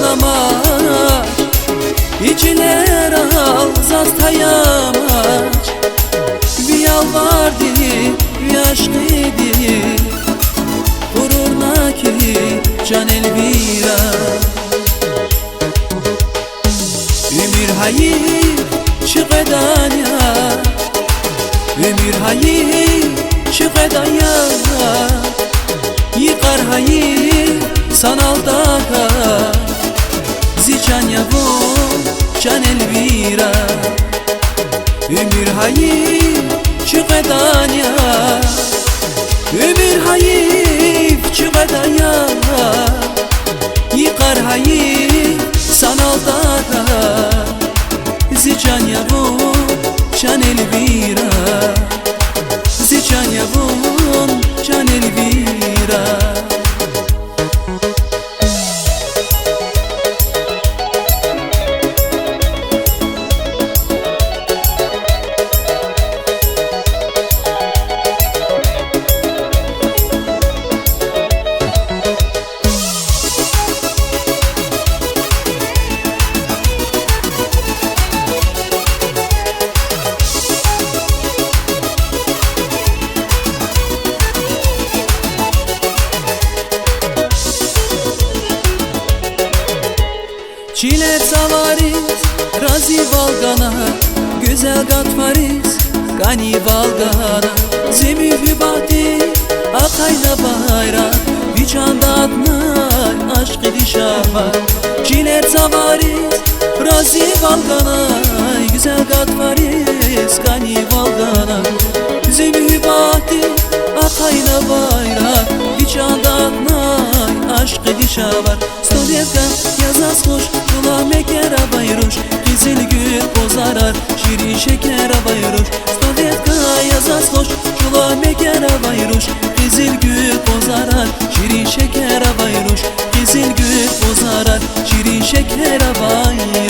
ağlamaç, İçiler alzastayamaç. Bir yalvardı, bir aşkıydı, Vururna ki can elvira. Ömür hayır çıkadanya, Ömür hayır çıkadanya. Yıkar hayır sanaldaka, Zican yavun can elvira. Ömür hayır çıkadanya, Ömür hayır çıkadanya. Yıkar hayır sanaldaka, Zican yavun can elvira. Zican yavun can elvira. Çiler savariz, razi valgana, güzel gatfariz, gani valgana. Zemühü bahti, akayna bayra, Viçanda atnay, aşk-ı dişava. Çiler savariz, razi valgana, güzel gatfariz, gani valgana. Zemühü bahti, akayna bayra, Viçanda atnay, aşk-ı dişava. Stodevka yazas hoş, Çula mekera bayruş, Kizil gül bozarar, Şirin şeker bayruş. Stodevka yazas hoş, Çula mekera bayruş, Kizil gül bozarar, Şirin şeker bayruş. Kizil gül bozarar, Şirin şeker bayruş.